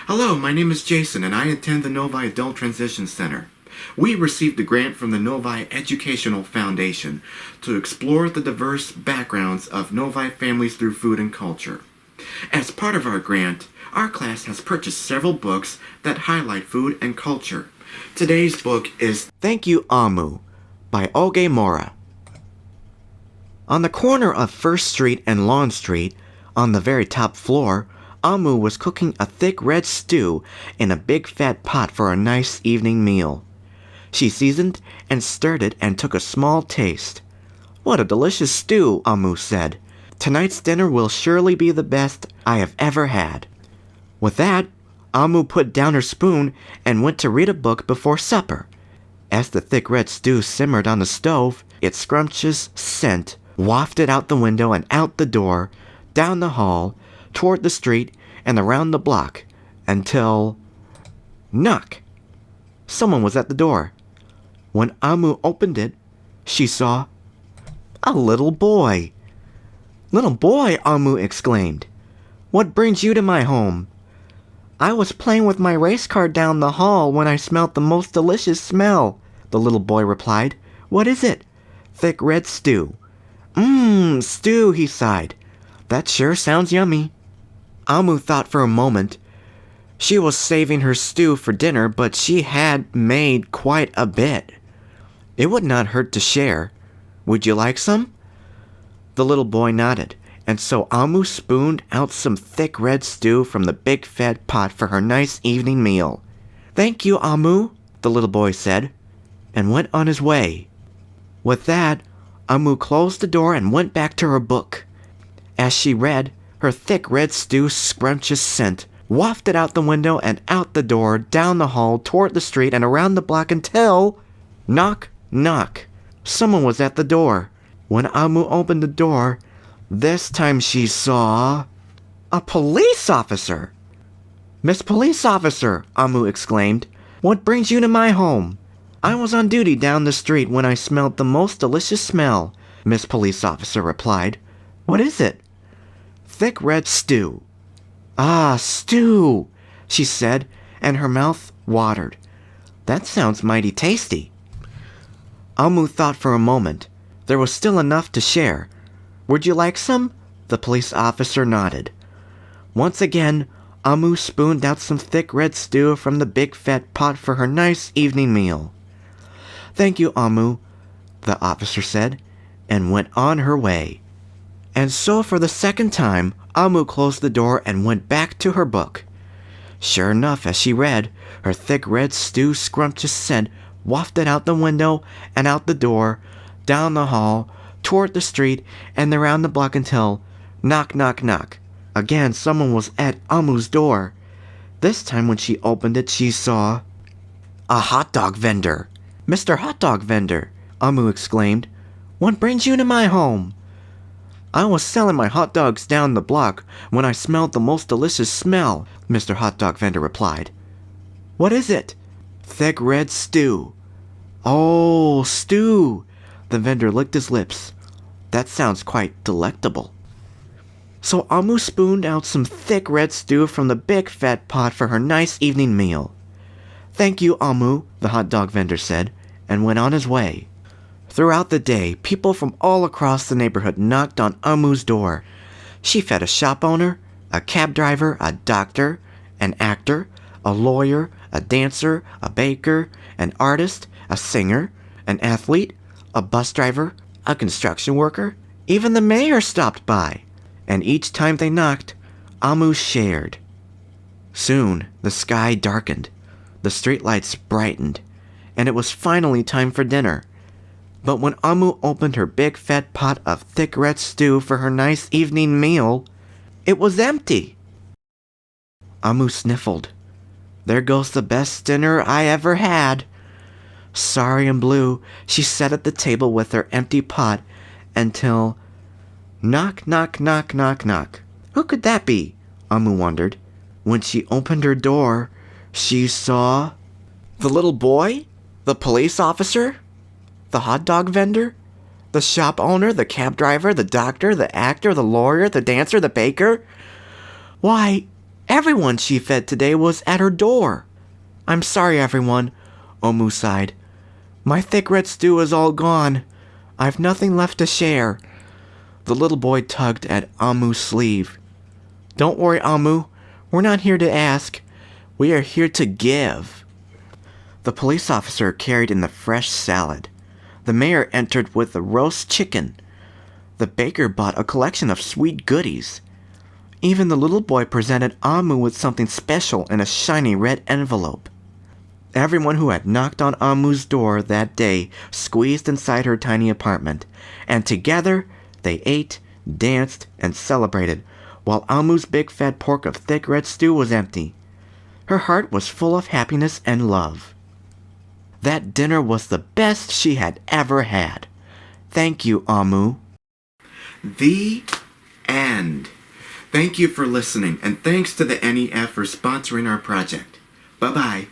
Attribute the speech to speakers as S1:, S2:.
S1: Hello, my name is Jason and I attend the Novi Adult Transition Center. We received a grant from the Novi Educational Foundation to explore the diverse backgrounds of Novi families through food and culture. As part of our grant, our class has purchased several books that highlight food and culture. Today's book is
S2: Thank You Omu by Oge Mora. On the corner of First Street and Lawn Street, on the very top floor, Omu was cooking a thick red stew in a big fat pot for a nice evening meal. She seasoned and stirred it and took a small taste. "What a delicious stew," Omu said. "Tonight's dinner will surely be the best I have ever had." With that, Omu put down her spoon and went to read a book before supper. As the thick red stew simmered on the stove, its scrumptious scent wafted out the window and out the door, down the hall, toward the street, and around the block, until... Knock! Someone was at the door. When Omu opened it, she saw a little boy. "Little boy," Omu exclaimed, "what brings you to my home?" "I was playing with my race car down the hall when I smelt the most delicious smell," the little boy replied. "What is it?" "Thick red stew." Stew," he sighed. "That sure sounds yummy." Omu thought for a moment. She was saving her stew for dinner, but she had made quite a bit. It would not hurt to share. "Would you like some?" The little boy nodded, and so Omu spooned out some thick red stew from the big fat pot for her nice evening meal. "Thank you, Omu," the little boy said, and went on his way. With that, Omu closed the door and went back to her book. As she read, her thick red stew's scrumptious scent wafted out the window and out the door, down the hall, toward the street, and around the block until... Knock, knock. Someone was at the door. When Omu opened the door, this time she saw... a police officer! "Miss Police Officer," Omu exclaimed, "what brings you to my home?" "I was on duty down the street when I smelled the most delicious smell," Miss Police Officer replied. "What is it?" "Thick red stew." "Ah, stew," she said, and her mouth watered. "That sounds mighty tasty." Omu thought for a moment. There was still enough to share. "Would you like some?" The police officer nodded. Once again, Omu spooned out some thick red stew from the big fat pot for her nice evening meal. "Thank you, Omu," the officer said, and went on her way. And so for the second time, Omu closed the door and went back to her book. Sure enough, as she read, her thick red stew scrumptious scent wafted out the window and out the door, down the hall, toward the street, and around the block until... Knock, knock, knock. Again, someone was at Omu's door. This time when she opened it, she saw... a hot dog vendor. "Mr. Hot Dog Vendor," Omu exclaimed, "what brings you to my home?" "I was selling my hot dogs down the block when I smelled the most delicious smell," Mr. Hot Dog Vendor replied. "What is it?" "Thick red stew." "Oh, stew." The vendor licked his lips. "That sounds quite delectable." So Omu spooned out some thick red stew from the big fat pot for her nice evening meal. "Thank you, Omu," the hot dog vendor said, and went on his way. Throughout the day, people from all across the neighborhood knocked on Omu's door. She fed a shop owner, a cab driver, a doctor, an actor, a lawyer, a dancer, a baker, an artist, a singer, an athlete, a bus driver, a construction worker. Even the mayor stopped by. And each time they knocked, Omu shared. Soon, the sky darkened. The streetlights brightened, and it was finally time for dinner. But when Omu opened her big fat pot of thick red stew for her nice evening meal, it was empty. Omu sniffled. "There goes the best dinner I ever had." Sorry and blue, she sat at the table with her empty pot until... Knock, knock, knock, knock, knock. Who could that be? Omu wondered. When she opened her door, she saw... the little boy? The police officer? The hot dog vendor? The shop owner? The cab driver? The doctor? The actor? The lawyer? The dancer? The baker? Why, Everyone she fed today was at her door. I'm sorry, everyone, Omu sighed. My thick red stew is all gone. I've nothing left to share. The little boy tugged at Amu's sleeve. Don't worry, Amu. We're not here to ask. We are here to give. The police officer carried in the fresh salad. The mayor entered with the roast chicken. The baker bought a collection of sweet goodies. Even the little boy presented Amu with something special in a shiny red envelope. Everyone who had knocked on Amu's door that day squeezed inside her tiny apartment, and together they ate, danced, and celebrated, while Amu's big fat pork of thick red stew was empty. Her heart was full of happiness and love. That dinner was the best she had ever had. Thank you, Amu.
S1: The end. Thank you for listening, and thanks to the NEF for sponsoring our project. Bye-bye.